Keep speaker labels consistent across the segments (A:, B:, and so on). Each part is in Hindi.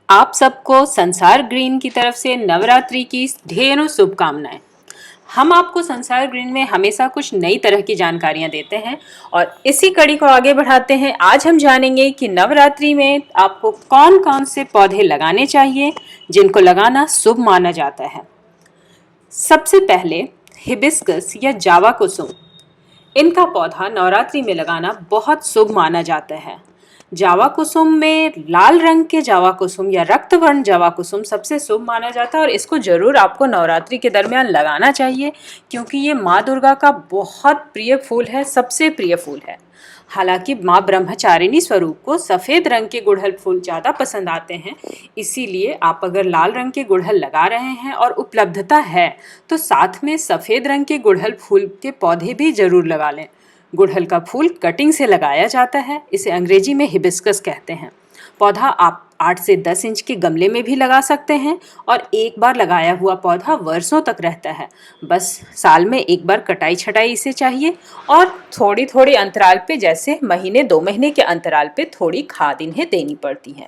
A: आप सबको संसार ग्रीन की तरफ से नवरात्रि की ढेरों शुभकामनाएं। हम आपको संसार ग्रीन में हमेशा कुछ नई तरह की जानकारियां देते हैं और इसी कड़ी को आगे बढ़ाते हैं। आज हम जानेंगे कि नवरात्रि में आपको कौन कौन से पौधे लगाने चाहिए जिनको लगाना शुभ माना जाता है। सबसे पहले हिबिस्कस या जावा कुसुम, इनका पौधा नवरात्रि में लगाना बहुत शुभ माना जाता है। जावा कुसुम में लाल रंग के जावा कुसुम या रक्तवर्ण जावा कुसुम सबसे शुभ माना जाता है और इसको जरूर आपको नवरात्रि के दरमियान लगाना चाहिए क्योंकि ये माँ दुर्गा का बहुत प्रिय फूल है, सबसे प्रिय फूल है। हालांकि माँ ब्रह्मचारिणी स्वरूप को सफ़ेद रंग के गुड़हल फूल ज़्यादा पसंद आते हैं, इसीलिए आप अगर लाल रंग के गुड़हल लगा रहे हैं और उपलब्धता है तो साथ में सफ़ेद रंग के गुड़हल फूल के पौधे भी ज़रूर लगा लें। गुड़हल का फूल कटिंग से लगाया जाता है, इसे अंग्रेजी में हिबिस्कस कहते हैं। पौधा आप 8 से 10 इंच के गमले में भी लगा सकते हैं और एक बार लगाया हुआ पौधा वर्षों तक रहता है। बस साल में एक बार कटाई छटाई इसे चाहिए और थोड़ी थोड़ी अंतराल पे, जैसे महीने 2 महीने के अंतराल पे थोड़ी खाद इन्हें देनी पड़ती है।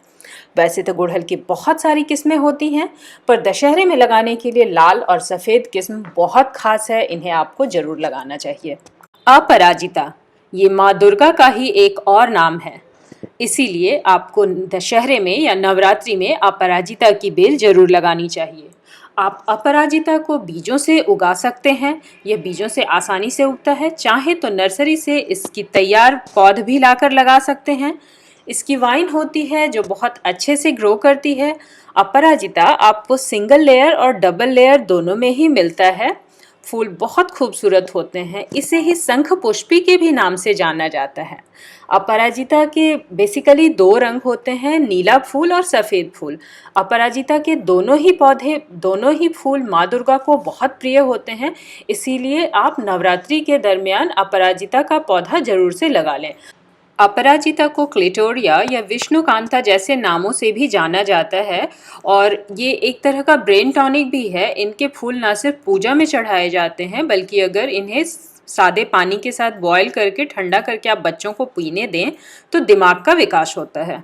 A: वैसे तो गुड़हल की बहुत सारी किस्में होती हैं, पर दशहरे में लगाने के लिए लाल और सफ़ेद किस्म बहुत खास है, इन्हें आपको ज़रूर लगाना चाहिए। अपराजिता, ये माँ दुर्गा का ही एक और नाम है, इसीलिए आपको दशहरे में या नवरात्रि में अपराजिता की बेल जरूर लगानी चाहिए। आप अपराजिता को बीजों से उगा सकते हैं, यह बीजों से आसानी से उगता है। चाहे तो नर्सरी से इसकी तैयार पौध भी लाकर लगा सकते हैं। इसकी वाइन होती है जो बहुत अच्छे से ग्रो करती है। अपराजिता आपको सिंगल लेयर और डबल लेयर दोनों में ही मिलता है। फूल बहुत खूबसूरत होते हैं, इसे ही शंख पुष्पी के भी नाम से जाना जाता है। अपराजिता के बेसिकली 2 रंग होते हैं, नीला फूल और सफ़ेद फूल। अपराजिता के दोनों ही पौधे, दोनों ही फूल माँ दुर्गा को बहुत प्रिय होते हैं, इसीलिए आप नवरात्रि के दरमियान अपराजिता का पौधा जरूर से लगा लें। अपराजिता को क्लेटोरिया या विष्णुकांता जैसे नामों से भी जाना जाता है और ये एक तरह का ब्रेन टॉनिक भी है। इनके फूल ना सिर्फ पूजा में चढ़ाए जाते हैं, बल्कि अगर इन्हें सादे पानी के साथ बॉयल करके ठंडा करके आप बच्चों को पीने दें तो दिमाग का विकास होता है।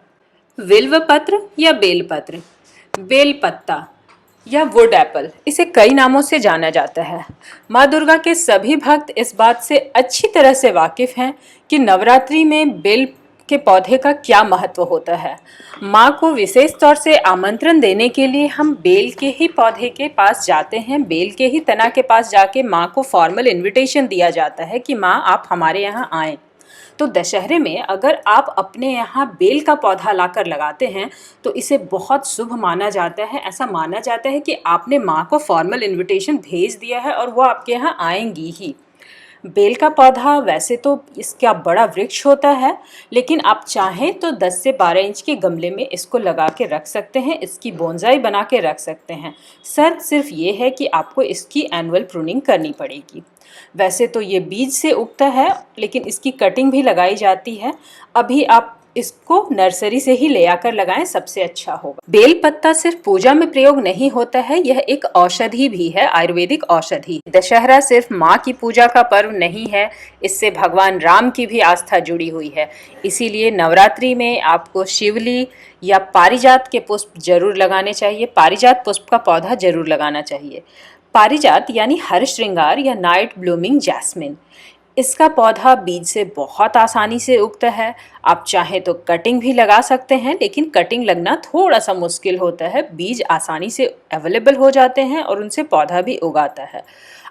A: विल्व पत्र या बेलपत्र, बेलपत्ता या वुड एप्पल, इसे कई नामों से जाना जाता है। माँ दुर्गा के सभी भक्त इस बात से अच्छी तरह से वाकिफ हैं कि नवरात्रि में बेल के पौधे का क्या महत्व होता है। माँ को विशेष तौर से आमंत्रण देने के लिए हम बेल के ही पौधे के पास जाते हैं, बेल के ही तना के पास जाके माँ को फॉर्मल इनविटेशन दिया जाता है कि माँ आप हमारे यहाँ आएँ। तो दशहरे में अगर आप अपने यहाँ बेल का पौधा लाकर लगाते हैं तो इसे बहुत शुभ माना जाता है। ऐसा माना जाता है कि आपने माँ को फॉर्मल इनविटेशन भेज दिया है और वो आपके यहाँ आएंगी ही। बेल का पौधा वैसे तो इसका बड़ा वृक्ष होता है, लेकिन आप चाहें तो 10 से 12 इंच के गमले में इसको लगा के रख सकते हैं, इसकी बोनसाई बना के रख सकते हैं। शर्त सिर्फ ये है कि आपको इसकी एनुअल प्रूनिंग करनी पड़ेगी। वैसे तो ये बीज से उगता है, लेकिन इसकी कटिंग भी लगाई जाती है। अभी आप इसको नर्सरी से ही ले आकर लगाएं, सबसे अच्छा होगा। बेल पत्ता सिर्फ पूजा में प्रयोग नहीं होता है, यह एक औषधि भी है, आयुर्वेदिक औषधि। दशहरा सिर्फ माँ की पूजा का पर्व नहीं है, इससे भगवान राम की भी आस्था जुड़ी हुई है। इसीलिए नवरात्रि में आपको शिवली या पारिजात के पुष्प जरूर लगाने चाहिए, पारिजात पुष्प का पौधा जरूर लगाना चाहिए। पारिजात यानी हर श्रृंगार या नाइट ब्लूमिंग जैस्मिन, इसका पौधा बीज से बहुत आसानी से उगता है। आप चाहें तो कटिंग भी लगा सकते हैं, लेकिन कटिंग लगना थोड़ा सा मुश्किल होता है। बीज आसानी से अवेलेबल हो जाते हैं और उनसे पौधा भी उगाता है।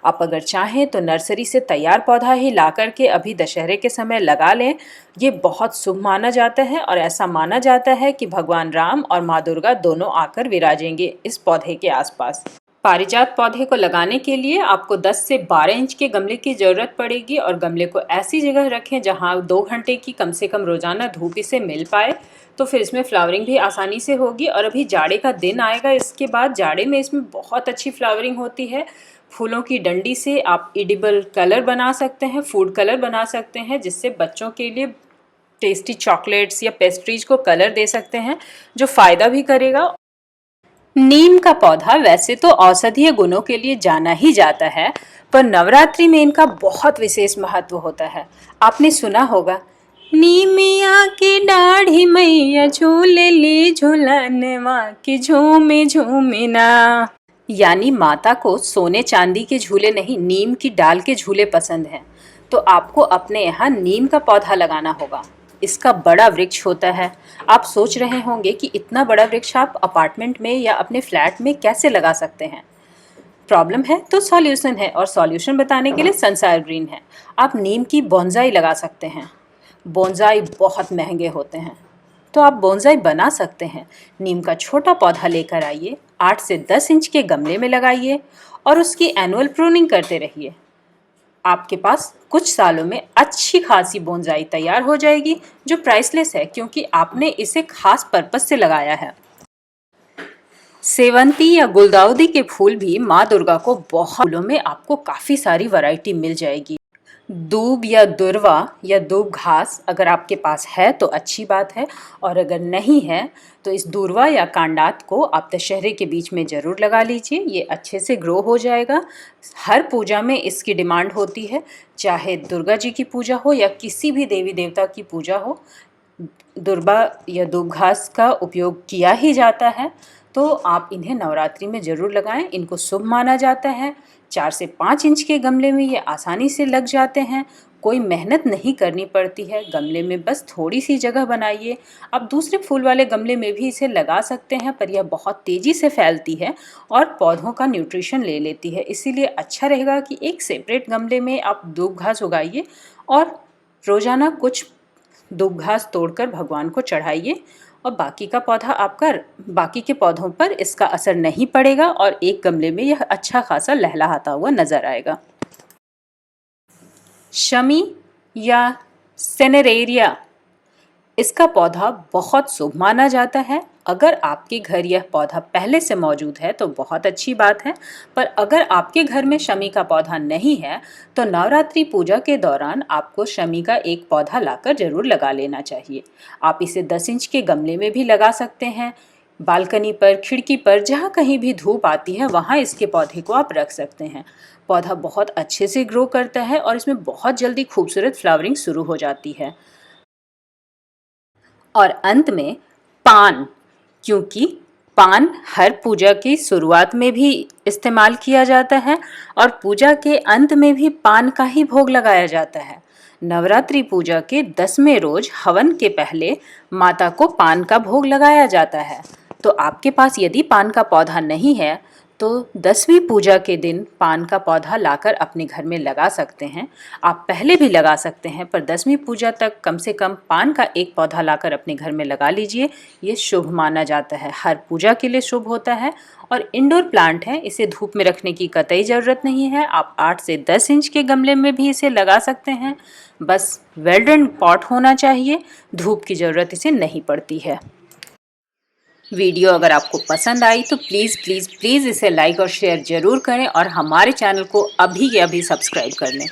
A: आप अगर चाहें तो नर्सरी से तैयार पौधा ही ला करके अभी दशहरे के समय लगा लें, ये बहुत शुभ माना जाता है और ऐसा माना जाता है कि भगवान राम और माँ दुर्गा दोनों आकर विराजेंगे इस पौधे के आसपास। पारिजात पौधे को लगाने के लिए आपको 10 से 12 इंच के गमले की ज़रूरत पड़ेगी और गमले को ऐसी जगह रखें जहां 2 घंटे की कम से कम रोज़ाना धूप इसे मिल पाए, तो फिर इसमें फ्लावरिंग भी आसानी से होगी। और अभी जाड़े का दिन आएगा, इसके बाद जाड़े में इसमें बहुत अच्छी फ्लावरिंग होती है। फूलों की डंडी से आप एडिबल कलर बना सकते हैं, फूड कलर बना सकते हैं, जिससे बच्चों के लिए टेस्टी चॉकलेट्स या पेस्ट्रीज को कलर दे सकते हैं, जो फ़ायदा भी करेगा। नीम का पौधा वैसे तो औषधीय गुणों के लिए जाना ही जाता है, पर नवरात्रि में इनका बहुत विशेष महत्व होता है। आपने सुना होगा नीमिया की दाढ़ी मैया झूले ली झूलनवा के झूमे झूमे ना। यानी माता को सोने चांदी के झूले नहीं, नीम की डाल के झूले पसंद हैं। तो आपको अपने यहाँ नीम का पौधा लगाना होगा। इसका बड़ा वृक्ष होता है। आप सोच रहे होंगे कि इतना बड़ा वृक्ष आप अपार्टमेंट में या अपने फ्लैट में कैसे लगा सकते हैं। प्रॉब्लम है तो सॉल्यूशन है, और सॉल्यूशन बताने के लिए संसार ग्रीन है। आप नीम की बोनसाई लगा सकते हैं। बोनसाई बहुत महंगे होते हैं, तो आप बोनसाई बना सकते हैं। नीम का छोटा पौधा लेकर आइए, 8 से 10 इंच के गमले में लगाइए और उसकी एनुअल प्रूनिंग करते रहिए। आपके पास कुछ सालों में अच्छी खासी बोनसाई तैयार हो जाएगी, जो प्राइसलेस है क्योंकि आपने इसे खास पर्पस से लगाया है। सेवंती या गुलदाउदी के फूल भी माँ दुर्गा को बहुत फूलों में आपको काफ़ी सारी वैरायटी मिल जाएगी। दूब या दुर्वा या दूब घास अगर आपके पास है तो अच्छी बात है, और अगर नहीं है तो इस दूर्वा या कांडात को आप दशहरे के बीच में ज़रूर लगा लीजिए। ये अच्छे से ग्रो हो जाएगा। हर पूजा में इसकी डिमांड होती है, चाहे दुर्गा जी की पूजा हो या किसी भी देवी देवता की पूजा हो, दुर्वा या दूब घास का उपयोग किया ही जाता है। तो आप इन्हें नवरात्रि में ज़रूर लगाएं। इनको शुभ माना जाता है। 4 से 5 इंच के गमले में ये आसानी से लग जाते हैं। कोई मेहनत नहीं करनी पड़ती है। गमले में बस थोड़ी सी जगह बनाइए। आप दूसरे फूल वाले गमले में भी इसे लगा सकते हैं, पर यह बहुत तेज़ी से फैलती है और पौधों का न्यूट्रिशन ले लेती है। इसीलिए अच्छा रहेगा कि एक सेपरेट गमले में आप दूब घास उगाइए और रोज़ाना कुछ दूब घास तोड़कर भगवान को चढ़ाइए, और बाकी का पौधा आपका, बाकी के पौधों पर इसका असर नहीं पड़ेगा और एक गमले में यह अच्छा खासा लहलहाता हुआ नजर आएगा। शमी या सेनेरेरिया, इसका पौधा बहुत शुभ माना जाता है। अगर आपके घर यह पौधा पहले से मौजूद है तो बहुत अच्छी बात है, पर अगर आपके घर में शमी का पौधा नहीं है तो नवरात्रि पूजा के दौरान आपको शमी का एक पौधा लाकर ज़रूर लगा लेना चाहिए। आप इसे 10 इंच के गमले में भी लगा सकते हैं। बालकनी पर, खिड़की पर, जहाँ कहीं भी धूप आती है वहाँ इसके पौधे को आप रख सकते हैं। पौधा बहुत अच्छे से ग्रो करता है और इसमें बहुत जल्दी खूबसूरत फ्लावरिंग शुरू हो जाती है। और अंत में पान, क्योंकि पान हर पूजा की शुरुआत में भी इस्तेमाल किया जाता है और पूजा के अंत में भी पान का ही भोग लगाया जाता है। नवरात्रि पूजा के 10वें रोज हवन के पहले माता को पान का भोग लगाया जाता है। तो आपके पास यदि पान का पौधा नहीं है तो 10वीं पूजा के दिन पान का पौधा लाकर अपने घर में लगा सकते हैं। आप पहले भी लगा सकते हैं, पर 10वीं पूजा तक कम से कम पान का एक पौधा लाकर अपने घर में लगा लीजिए। ये शुभ माना जाता है, हर पूजा के लिए शुभ होता है। और इंडोर प्लांट है, इसे धूप में रखने की कतई ज़रूरत नहीं है। आप 8 से 10 इंच के गमले में भी इसे लगा सकते हैं। बस वेल ड्रेन पॉट होना चाहिए, धूप की ज़रूरत इसे नहीं पड़ती है। वीडियो अगर आपको पसंद आई तो प्लीज़ प्लीज़ प्लीज़ इसे लाइक और शेयर ज़रूर करें और हमारे चैनल को अभी के अभी सब्सक्राइब कर लें।